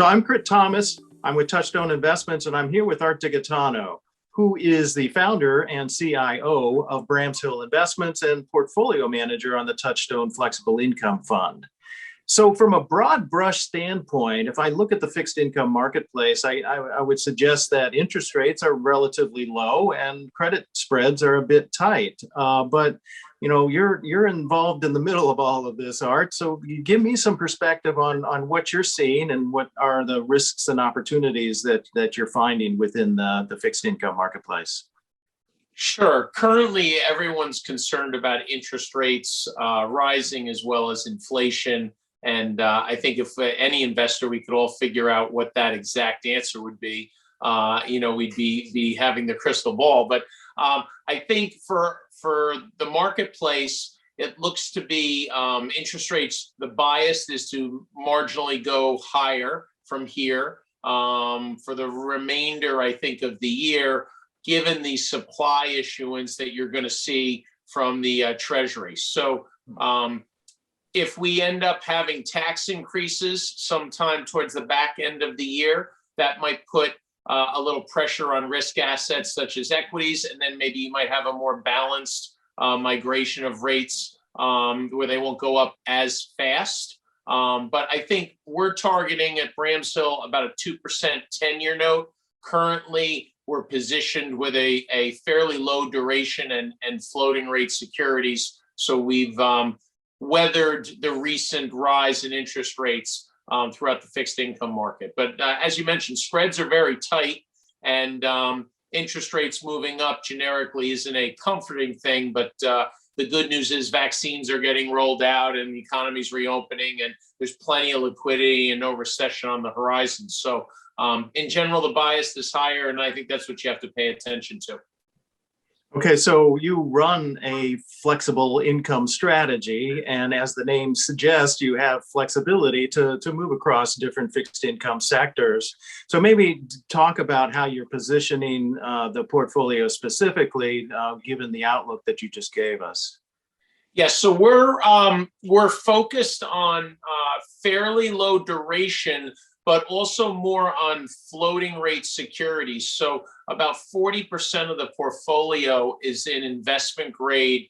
So I'm Crit Thomas. I'm with Touchstone Investments, and I'm here with Art DeGaetano, who is the founder and CIO of Bramshill Investments and portfolio manager on the Touchstone Flexible Income Fund. So from a broad brush standpoint, if I look at the fixed income marketplace, I would suggest that interest rates are relatively low and credit spreads are a bit tight. But you're involved in the middle of all of this, Art. So you give me some perspective on what you're seeing and what are the risks and opportunities that you're finding within the fixed income marketplace. Sure. Currently, everyone's concerned about interest rates rising as well as inflation. And I think if any investor, we could all figure out what that exact answer would be. We'd be having the crystal ball. But I think for the marketplace, it looks to be interest rates. The bias is to marginally go higher from here for the remainder, I think, of the year, given the supply issuance that you're going to see from the Treasury. So if we end up having tax increases sometime towards the back end of the year, that might put a little pressure on risk assets such as equities, and then maybe you might have a more balanced migration of rates where they won't go up as fast. But I think we're targeting at Bramshill about a 2% 10-year note. Currently, we're positioned with a fairly low duration and floating rate securities. So we've weathered the recent rise in interest rates throughout the fixed income market. But as you mentioned, spreads are very tight, and interest rates moving up generically isn't a comforting thing. But the good news is vaccines are getting rolled out and the economy's reopening, and there's plenty of liquidity and no recession on the horizon. So in general, the bias is higher, and I think that's what you have to pay attention to. Okay, so you run a flexible income strategy, and as the name suggests, you have flexibility to move across different fixed income sectors. So maybe talk about how you're positioning the portfolio specifically, given the outlook that you just gave us. Yes, so we're focused on fairly low duration, but also more on floating rate securities. So about 40% of the portfolio is in investment grade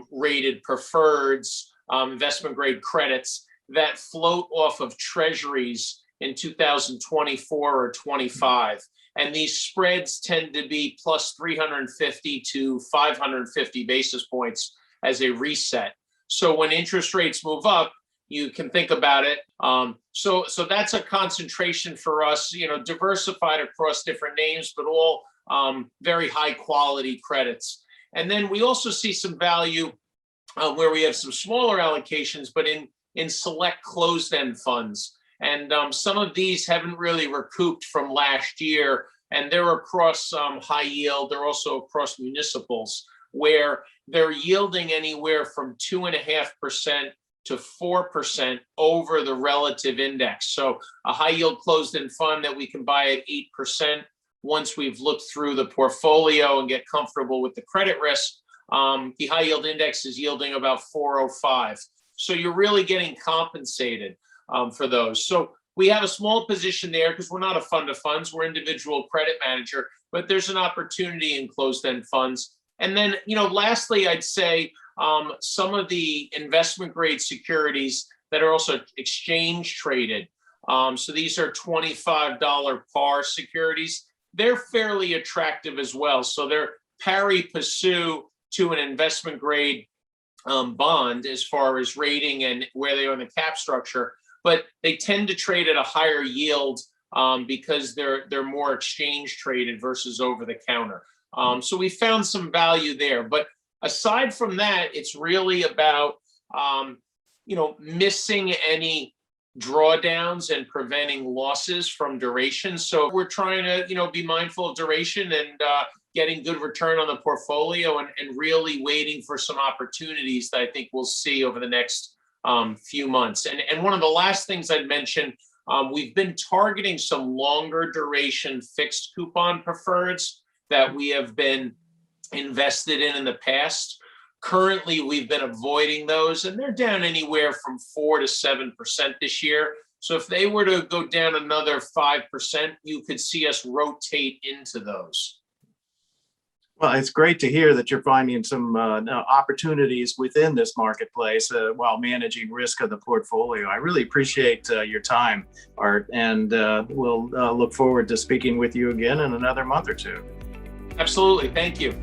rated preferreds, investment grade credits that float off of treasuries in 2024 or 25. And these spreads tend to be plus 350 to 550 basis points as a reset. So when interest rates move up, you can think about it. So that's a concentration for us, diversified across different names, but all very high quality credits. And then we also see some value where we have some smaller allocations, but in select closed-end funds. And some of these haven't really recouped from last year, and they're across high yield. They're also across municipals, where they're yielding anywhere from 2.5% to 4% over the relative index. So a high yield closed-end fund that we can buy at 8% once we've looked through the portfolio and get comfortable with the credit risk. The high yield index is yielding about 4.05. So you're really getting compensated for those. So we have a small position there because we're not a fund of funds, we're individual credit manager, but there's an opportunity in closed-end funds. And then, lastly, I'd say some of the investment grade securities that are also exchange traded. So these are $25 par securities. They're fairly attractive as well. So they're pari passu to an investment grade bond as far as rating and where they are in the cap structure, but they tend to trade at a higher yield because they're more exchange traded versus over the counter. So we found some value there. But aside from that, it's really about missing any drawdowns and preventing losses from duration. So we're trying to be mindful of duration and getting good return on the portfolio and really waiting for some opportunities that I think we'll see over the next few months. And one of the last things I'd mention, we've been targeting some longer duration fixed coupon preferreds that we have been invested in the past. Currently, we've been avoiding those, and they're down anywhere from 4 to 7% this year. So if they were to go down another 5%, you could see us rotate into those. Well, it's great to hear that you're finding some opportunities within this marketplace while managing risk of the portfolio. I really appreciate your time, Art, and we'll look forward to speaking with you again in another month or two. Absolutely. Thank you.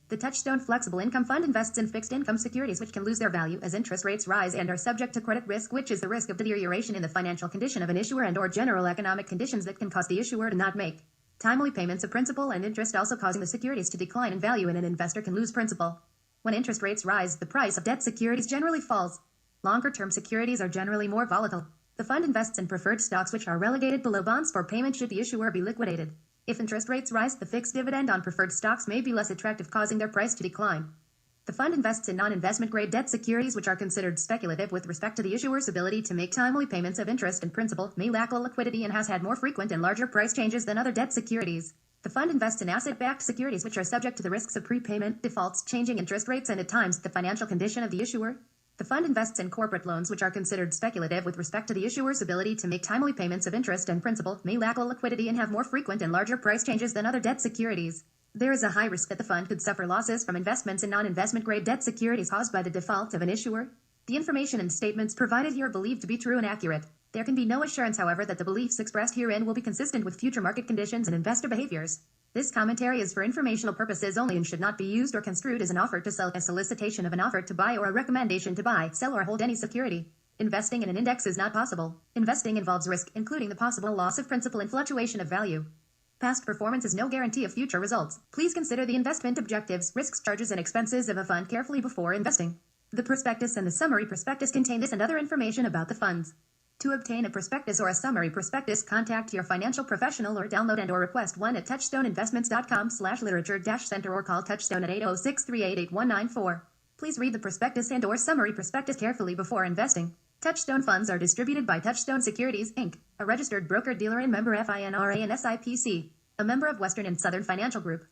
The Touchstone Flexible Income Fund invests in fixed income securities which can lose their value as interest rates rise and are subject to credit risk, which is the risk of deterioration in the financial condition of an issuer and/or general economic conditions that can cause the issuer to not make timely payments of principal and interest, also causing the securities to decline in value, and an investor can lose principal. When interest rates rise, the price of debt securities generally falls. Longer-term securities are generally more volatile. The fund invests in preferred stocks which are relegated below bonds for payment should the issuer be liquidated. If interest rates rise, the fixed dividend on preferred stocks may be less attractive, causing their price to decline. The fund invests in non-investment grade debt securities which are considered speculative with respect to the issuer's ability to make timely payments of interest and principal, may lack liquidity, and has had more frequent and larger price changes than other debt securities. The fund invests in asset-backed securities which are subject to the risks of prepayment, defaults, changing interest rates, and at times the financial condition of the issuer. The fund invests in corporate loans which are considered speculative with respect to the issuer's ability to make timely payments of interest and principal, may lack liquidity, and have more frequent and larger price changes than other debt securities. There is a high risk that the fund could suffer losses from investments in non-investment grade debt securities caused by the default of an issuer. The information and statements provided here are believed to be true and accurate. There can be no assurance, however, that the beliefs expressed herein will be consistent with future market conditions and investor behaviors. This commentary is for informational purposes only and should not be used or construed as an offer to sell, a solicitation of an offer to buy, or a recommendation to buy, sell, or hold any security. Investing in an index is not possible. Investing involves risk, including the possible loss of principal and fluctuation of value. Past performance is no guarantee of future results. Please consider the investment objectives, risks, charges, and expenses of a fund carefully before investing. The prospectus and the summary prospectus contain this and other information about the funds. To obtain a prospectus or a summary prospectus, contact your financial professional or download and/or request one at touchstoneinvestments.com/literature-center or call Touchstone at 806-388-8194. Please read the prospectus and/or summary prospectus carefully before investing. Touchstone funds are distributed by Touchstone Securities, Inc., a registered broker-dealer and member FINRA and SIPC, a member of Western and Southern Financial Group.